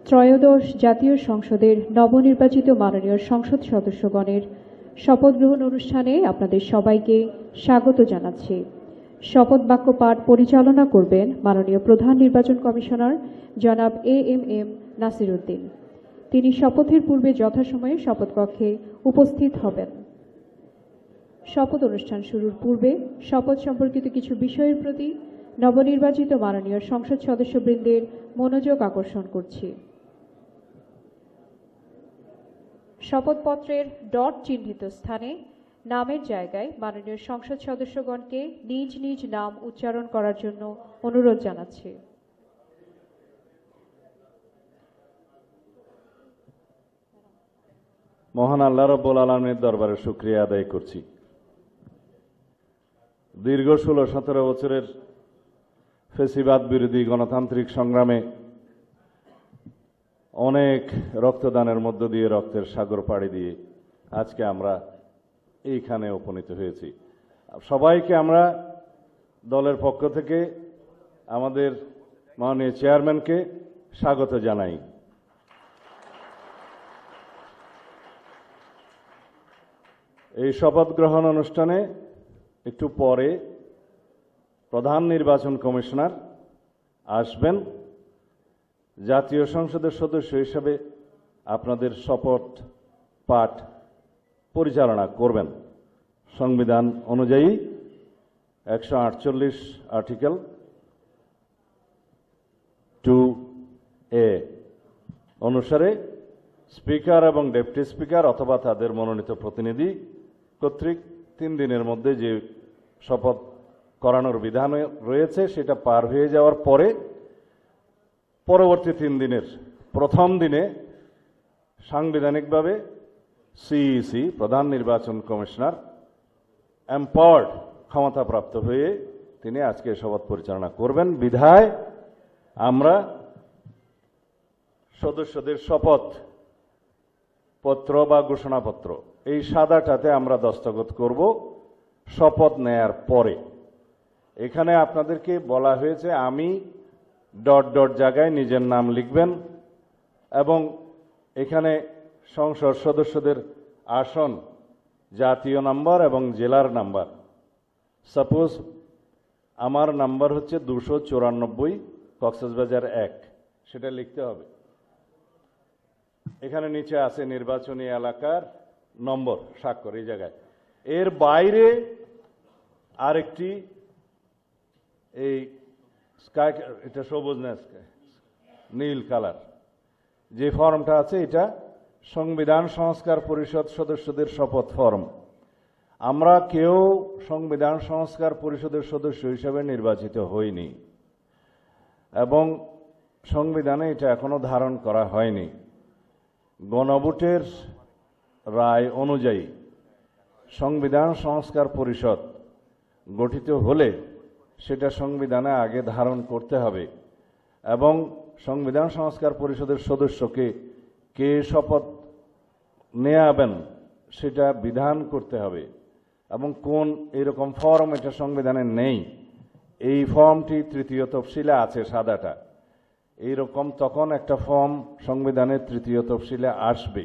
ত্রয়োদশ জাতীয় সংসদের নবনির্বাচিত মাননীয় সংসদ সদস্যগণের শপথ গ্রহণ অনুষ্ঠানে আপনাদের সবাইকে স্বাগত জানাচ্ছি। শপথ বাক্য পাঠ পরিচালনা করবেন মাননীয় প্রধান নির্বাচন কমিশনার জনাব এএমএম নাসির উদ্দিন। তিনি শপথের পূর্বে যথাসময়ে শপথ কক্ষে উপস্থিত হবেন। শপথ অনুষ্ঠান শুরুর পূর্বে শপথ সম্পর্কিত কিছু বিষয়ের প্রতি নবনির্বাচিত মাননীয় সংসদ সদস্যবৃন্দের মনোযোগ আকর্ষণ করছি। শপথপত্রের ডট চিহ্নিত স্থানে নামের জায়গায় মাননীয় সংসদ সদস্যগণকে নিজ নিজ নাম উচ্চারণ করার জন্য অনুরোধ জানাচ্ছি। মহান আল্লাহ রাব্বুল আলামিনের দরবারে শুকরিয়া আদায় করছি। দীর্ঘ 16-17 বছরের ফ্যাসিবাদ বিরোধী গণতান্ত্রিক সংগ্রামে অনেক রক্তদানের মধ্য দিয়ে, রক্তের সাগর পাড়ি দিয়ে আজকে আমরা এইখানে উপনীত হয়েছি। সবাইকে আমরা দলের পক্ষ থেকে আমাদের মাননীয় চেয়ারম্যানকে স্বাগত জানাই। এই শপথ গ্রহণ অনুষ্ঠানে একটু পরে প্রধান নির্বাচন কমিশনার আসবেন। জাতীয় সংসদের সদস্য হিসেবে আপনাদের শপথ পাঠ পরিচালনা করবেন। সংবিধান অনুযায়ী 148 আর্টিকেল 2A অনুসারে স্পিকার এবং ডেপুটি স্পিকার অথবা তাদের মনোনীত প্রতিনিধি কর্তৃক 3 দিনের মধ্যে যে শপথ করানোর বিধান রয়েছে সেটা পার হয়ে যাওয়ার পরে পরবর্তী 3 দিনের প্রথম দিনে সাংবিধানিকভাবে সিইসি প্রধান নির্বাচন কমিশনার এম্পাওয়ার্ড ক্ষমতাপ্রাপ্ত হয়ে তিনি আজকে শপথ পরিচালনা করবেন। বিধায় আমরা সদস্যদের শপথ পত্র বা ঘোষণাপত্র এই সাদাটাতে আমরা দস্তখত করব শপথ নেয়ার পরে। এখানে আপনাদেরকে বলা হয়েছে আমি ডট ডট জায়গায় নিজের নাম লিখবেন এবং এখানে সংসদ সদস্যদের আসন, জাতীয় নাম্বার এবং জেলার নাম্বার। সাপোজ আমার নাম্বার হচ্ছে 294 কক্সবাজার 1, সেটা লিখতে হবে। এখানে নিচে আছে নির্বাচনী এলাকার নম্বর, স্বাক্ষর এই জায়গায়। এর বাইরে আরেকটি এই স্কাই, এটা সবুজ না নীল কালার যে ফর্মটা আছে, এটা সংবিধান সংস্কার পরিষদ সদস্যদের শপথ ফর্ম। আমরা কেউ সংবিধান সংস্কার পরিষদের সদস্য হিসেবে নির্বাচিত হইনি এবং সংবিধানে এটা এখনো ধারণ করা হয়নি। গণভোটের রায় অনুযায়ী সংবিধান সংস্কার পরিষদ গঠিত হলে সেটা সংবিধানে আগে ধারণ করতে হবে এবং সংবিধান সংস্কার পরিষদের সদস্যকে কে শপথ নেয়াবেন সেটা বিধান করতে হবে এবং কোন এরকম ফর্ম এটা সংবিধানে নেই। এই ফর্মটি 3য় তফসিলে আছে, সাদাটা এইরকম। তখন একটা ফর্ম সংবিধানের 3য় তফসিলে আসবে,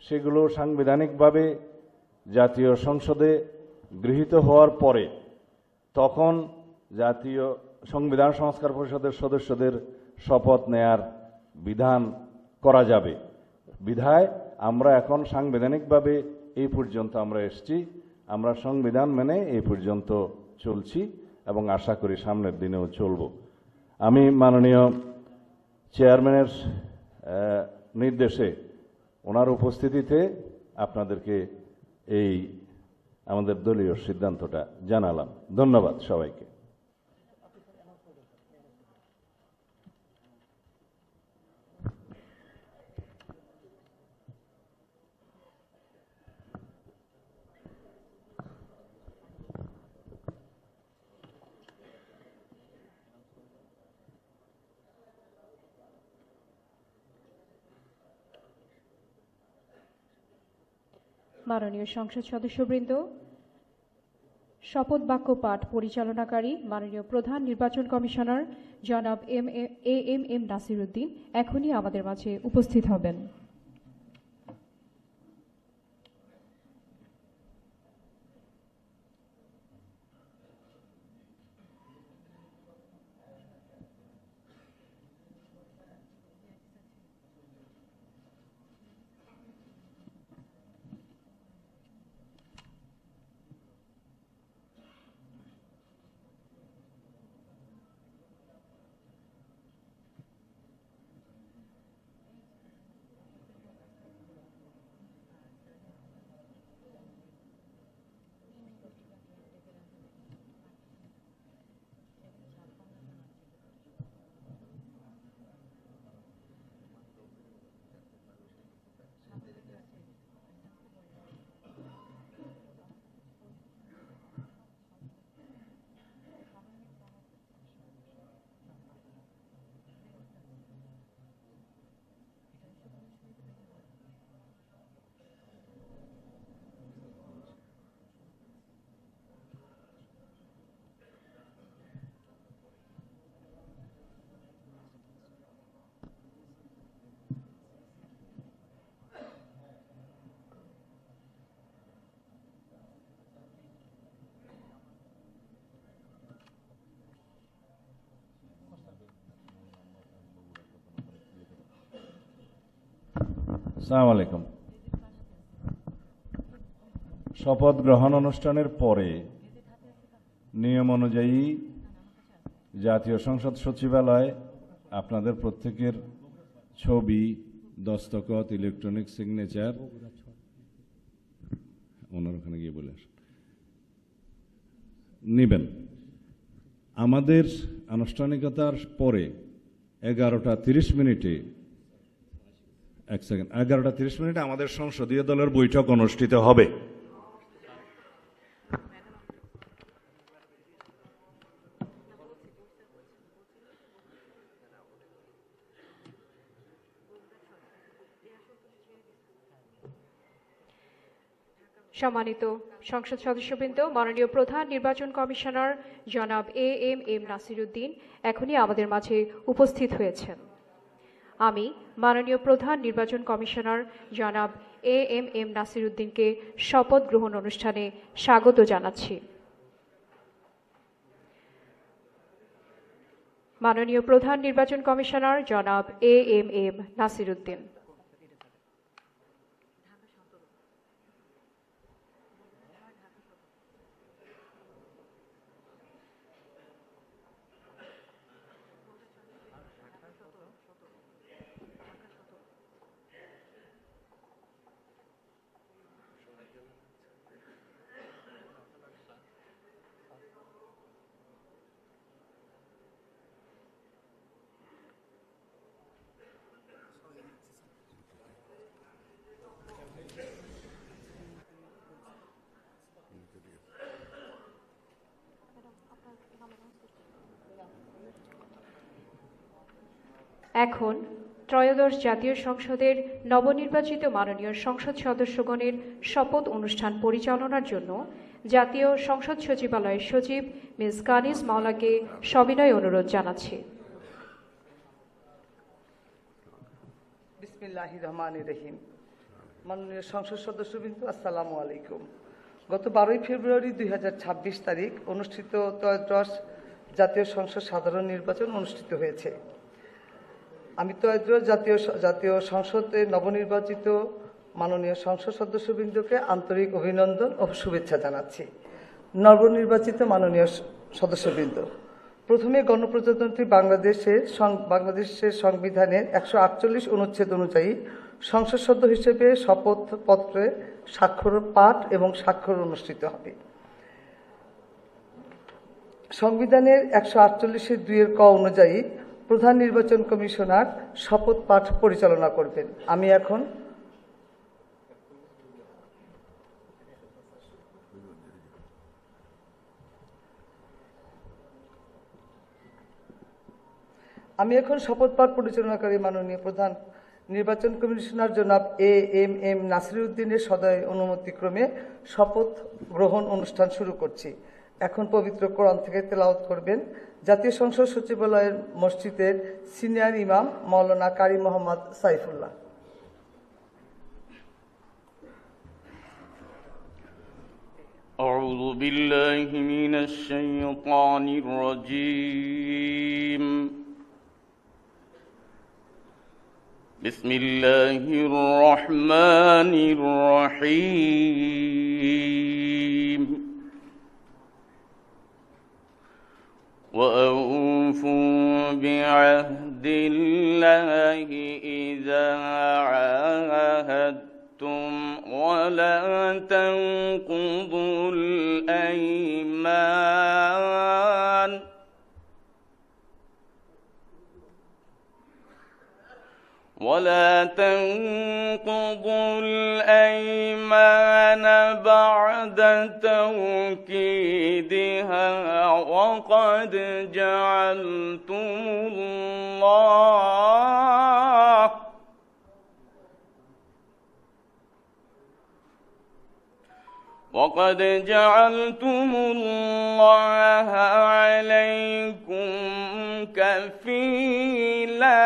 সেগুলো সাংবিধানিকভাবে জাতীয় সংসদে গৃহীত হওয়ার পরে তখন জাতীয় সংবিধান সংস্কার পরিষদের সদস্যদের শপথ নেয়ার বিধান করা যাবে। বিধায় আমরা এখন সাংবিধানিকভাবে এই পর্যন্ত আমরা এসেছি, আমরা সংবিধান মেনে এই পর্যন্ত চলছি এবং আশা করি সামনের দিনেও চলব। আমি মাননীয় চেয়ারম্যানের নির্দেশে ওনার উপস্থিতিতে আপনাদেরকে এই আমাদের দলীয় সিদ্ধান্তটা জানালাম। ধন্যবাদ সবাইকে। মাননীয় সংসদ সদস্যবৃন্দ, শপথ বাক্য পাঠ পরিচালনাকারী মাননীয় প্রধান নির্বাচন কমিশনার জনাব এম নাসিরউদ্দিন এখনই আমাদের মাঝে উপস্থিত হবেন। আসসালামু আলাইকুম। শপথ গ্রহণ অনুষ্ঠানের পরে নিয়ম অনুযায়ী জাতীয় সংসদ সচিবালয় আপনাদের প্রত্যেকের ছবি, দস্তখত, ইলেকট্রনিক সিগনেচার ওনার ওখানে গিয়ে বলে নেবেন। আমাদের আনুষ্ঠানিকতার পরে 11:30 11:30 আমাদের সংসদীয় দলের বৈঠক অনুষ্ঠিত হবে। সম্মানিত সংসদ সদস্যবৃন্দ, মাননীয় প্রধান নির্বাচন কমিশনার জনাব এম নাসিরউদ্দিন এখনই আমাদের মাঝে উপস্থিত হয়েছেন। আমি মাননীয় প্রধান নির্বাচন কমিশনার জনাব এম নাসিরউদ্দিনকে শপথ গ্রহণ অনুষ্ঠানে স্বাগত জানাচ্ছি। মাননীয় প্রধান নির্বাচন কমিশনার জনাব এম নাসিরউদ্দিন। এখন ত্রয়োদশ জাতীয় সংসদের নবনির্বাচিত মাননীয় সংসদ সদস্যগণের শপথ অনুষ্ঠান পরিচালনার জন্য জাতীয় সংসদ সচিবালয়ের সচিব মিস কানিজ মাওলাকে সবিনয় অনুরোধ জানাচ্ছি। বিসমিল্লাহির রহমানির রহিম। মাননীয় সংসদ সদস্যবৃন্দ, আসসালামু আলাইকুম। গত 12 ফেব্রুয়ারি 2026 তারিখ অনুষ্ঠিত ত্রয়োদশ জাতীয় সংসদ সাধারণ নির্বাচন অনুষ্ঠিত হয়েছে। আমি ত্রয়োদশ জাতীয় সংসদের নবনির্বাচিত মাননীয় সংসদ সদস্যবৃন্দকে আন্তরিক অভিনন্দন ও শুভেচ্ছা জানাচ্ছি। নবনির্বাচিত মাননীয় সদস্যবৃন্দ, প্রথমে গণপ্রজাতন্ত্রী বাংলাদেশের সংবিধানের 148 অনুচ্ছেদ অনুযায়ী সংসদ সদস্য হিসেবে শপথপত্রে স্বাক্ষর পাঠ এবং স্বাক্ষর অনুষ্ঠিত হবে। সংবিধানের 148(2) ক অনুযায়ী প্রধান নির্বাচন কমিশনার শপথ পাঠ পরিচালনা করবেন। আমি এখন শপথ পাঠ পরিচালনাকারী মাননীয় প্রধান নির্বাচন কমিশনার জনাব এম নাসিরউদ্দিনের সদয় অনুমতিক্রমে শপথ গ্রহণ অনুষ্ঠান শুরু করছি। এখন পবিত্র কোরআন থেকে তেলাওয়াত করবেন জাতীয় সংসদ সচিবালয়ের মসজিদের সিনিয়র ইমাম মাওলানা কারি মোহাম্মদ সাইফুল্লাহ। أعوذ بالله من الشيطان الرجيم. بسم الله الرحمن الرحيم. وأوفوا بعهد الله إذا عاهدتم ولا تنقضوا الأيمان بعد توكيدها وقد جعلتم الله عليكم كفيلا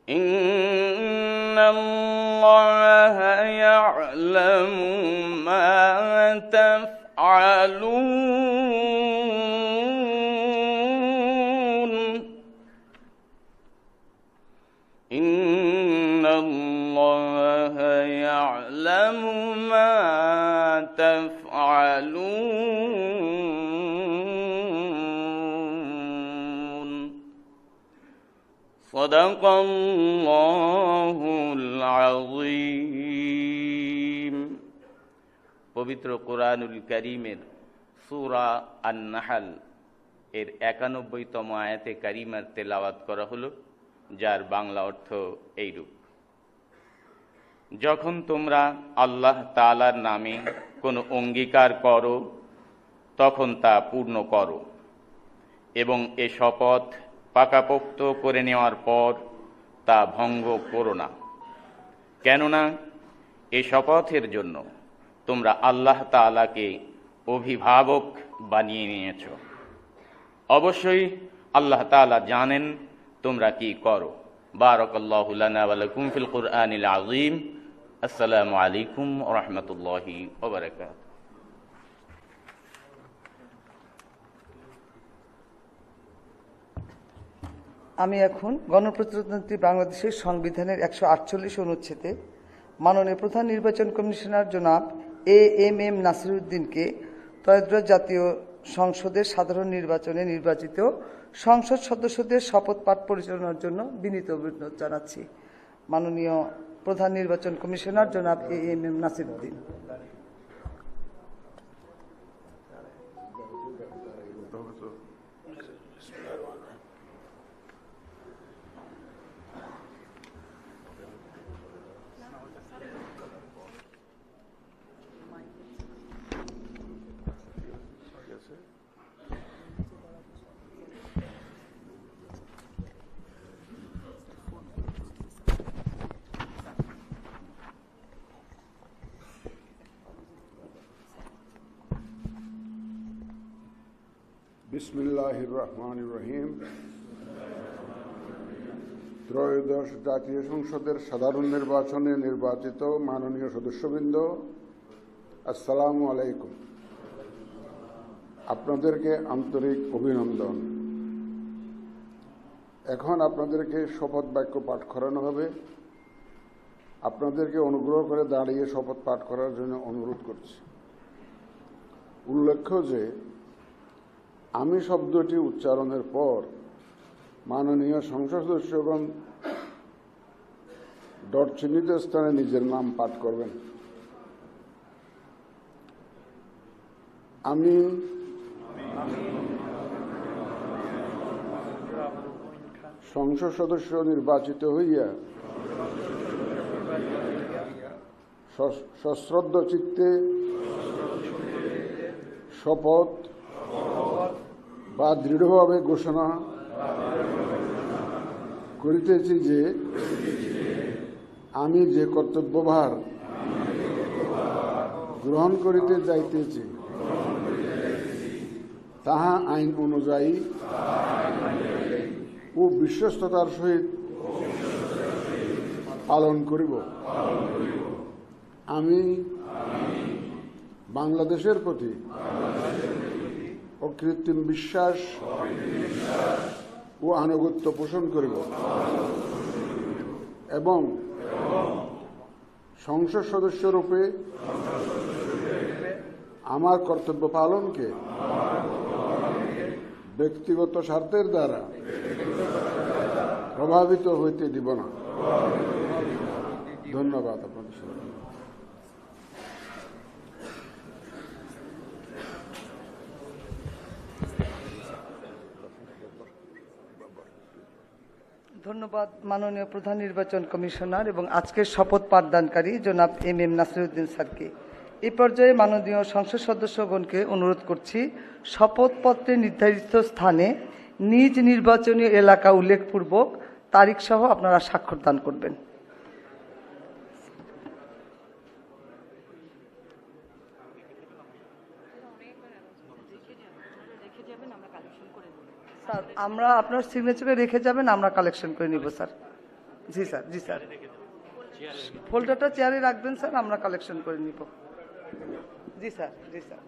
إن الله يعلم ما تفعلون. إن الله يعلم ما تفعلون. صدق الله العظيم. পবিত্র কোরআনুল কারীমের সূরা আন-নাহল এর ৯১তম আয়াতে কারিমার তেলাওয়াত করা হলো, যার বাংলা অর্থ এইরূপ: যখন তোমরা আল্লাহ তাআলার নামে কোনো অঙ্গীকার করো তখন তা পূর্ণ করো এবং এ শপথ পাকাপোক্ত করে নেওয়ার পর তা ভঙ্গ করো না, কেননা এ শপথের জন্য তোমরা আল্লাহ তাআলাকে অভিভাবক বানিয়ে নিয়েছ। অবশ্যই আল্লাহ তাআলা জানেন তোমরা কি করো। বারাকাল্লাহু লানা ওয়া লাকুম ফিল কুরআনিল আযীম। আসসালামু আলাইকুম ওয়া রাহমাতুল্লাহি ওয়া বারাকাতুহু। আমি এখন গণপ্রজাতন্ত্রী বাংলাদেশের সংবিধানের ১৪৮ অনুচ্ছেদে মাননীয় প্রধান নির্বাচন কমিশনার জনাব এএমএম নাসিরউদ্দিনকে ত্রয়োদশ জাতীয় সংসদের সাধারণ নির্বাচনে নির্বাচিত সংসদ সদস্যদের শপথ পাঠ পরিচালনার জন্য বিনীত অনুরোধ জানাচ্ছি। মাননীয় প্রধান নির্বাচন কমিশনার জনাব এএমএম নাসিরউদ্দিন। বিসমিল্লাহির রহমানির রহিম। ত্রয়োদশ জাতীয় সংসদের সাধারণ নির্বাচনে নির্বাচিত মাননীয় সদস্যবৃন্দ, আসসালামু আলাইকুম। আপনাদেরকে আন্তরিক অভিনন্দন। এখন আপনাদেরকে শপথ বাক্য পাঠ করানো হবে। আপনাদেরকে অনুগ্রহ করে দাঁড়িয়ে শপথ পাঠ করার জন্য অনুরোধ করছি। উল্লেখ্য যে আমি শব্দটি উচ্চারণের পর মাননীয় সংসদ সদস্যগণ ডট চিহ্নিত স্থানে নিজের নাম পাঠ করবেন। আমি সংসদ সদস্য নির্বাচিত হইয়া সশ্রদ্ধ চিত্তে শপথ বা দৃঢ়ভাবে ঘোষণা করিতেছি যে আমি যে কর্তব্যভার গ্রহণ করিতে যাইতেছি তাহা আইন অনুযায়ী ও বিশ্বস্ততার সহিত পালন করিব। আমি বাংলাদেশের প্রতি অকৃত্রিম বিশ্বাস ও আনুগত্য পোষণ করিব এবং সংসদ সদস্য রূপে আমার কর্তব্য পালনকে ব্যক্তিগত স্বার্থের দ্বারা প্রভাবিত হইতে দিব না। ধন্যবাদ আপনাদের সবাই। ধন্যবাদ মাননীয় প্রধান নির্বাচন কমিশনার এবং আজকের শপথ পাঠদানকারী জনাব এম নাসিরউদ্দিন স্যারকে। এই পর্যায়ে মাননীয় সংসদ সদস্যগণকে অনুরোধ করছি শপথপত্রে নির্ধারিত স্থানে নিজ নির্বাচনী এলাকা উল্লেখপূর্বক তারিখ সহ আপনারা স্বাক্ষর দান করবেন। স্যার আমরা আপনার সিগনেচারে রেখে যাবেন, আমরা কালেকশন করে নিব স্যার। জি স্যার, জি স্যার, ফোল্ডারটা চেয়ারে রাখবেন স্যার, আমরা কালেকশন করে নিব। জি স্যার, জি স্যার।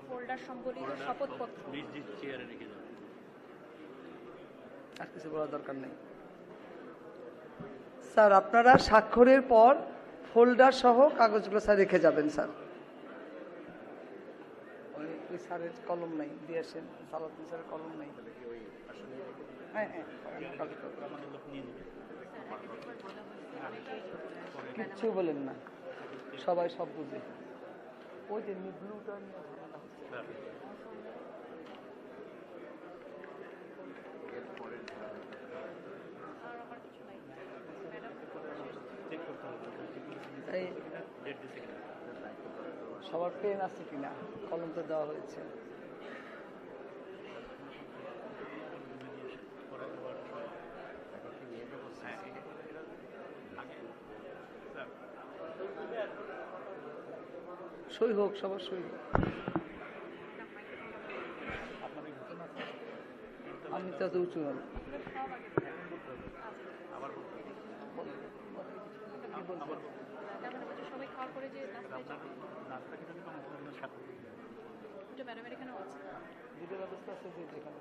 ফোল্ডার সম্বলিত শপথপত্র আর কিছু বলার দরকার নেই স্যার। আপনারা স্বাক্ষরের পর ফোল্ডার সহ কাগজগুলো স্যার রেখে যাবেন স্যার। ওই স্যারের কলম নাই, দিয়ে আসেন। সালাউদ্দিন স্যারের কলম নাই। হ্যাঁ হ্যাঁ, কিচ্ছু বলেন না, সবাই সব বুঝে। ওই যে ব্লুটা নিয়ে ঝামেলা হচ্ছে। সবার পেন আছে কিনা? কলম তো দেওয়া হয়েছে। সই হোক, সবার সই হোক। আমি তো এত উঁচু হল। ব্যবস্থা আছে যেখানে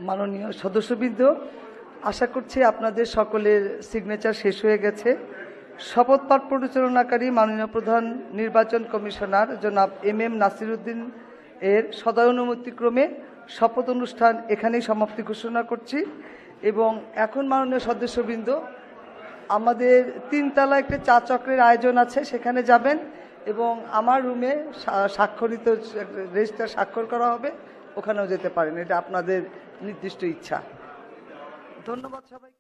মাননীয় সদস্যবৃন্দ, আশা করছি আপনাদের সকলের সিগনেচার শেষ হয়ে গেছে। শপথ পাঠ পরিচালনাকারী মাননীয় প্রধান নির্বাচন কমিশনার জনাব এম নাসিরউদ্দিন এর সদয়-অনুমতিক্রমে শপথ অনুষ্ঠান এখানেই সমাপ্তি ঘোষণা করছি। এবং এখন মাননীয় সদস্যবৃন্দ, আমাদের 3 তলা একটা চা চক্রের আয়োজন আছে, সেখানে যাবেন এবং আমার রুমে স্বাক্ষরিত রেজিস্টার স্বাক্ষর করা হবে, ওখানেও যেতে পারেন। এটা আপনাদের নির্দিষ্ট ইচ্ছা। ধন্যবাদ সবাই।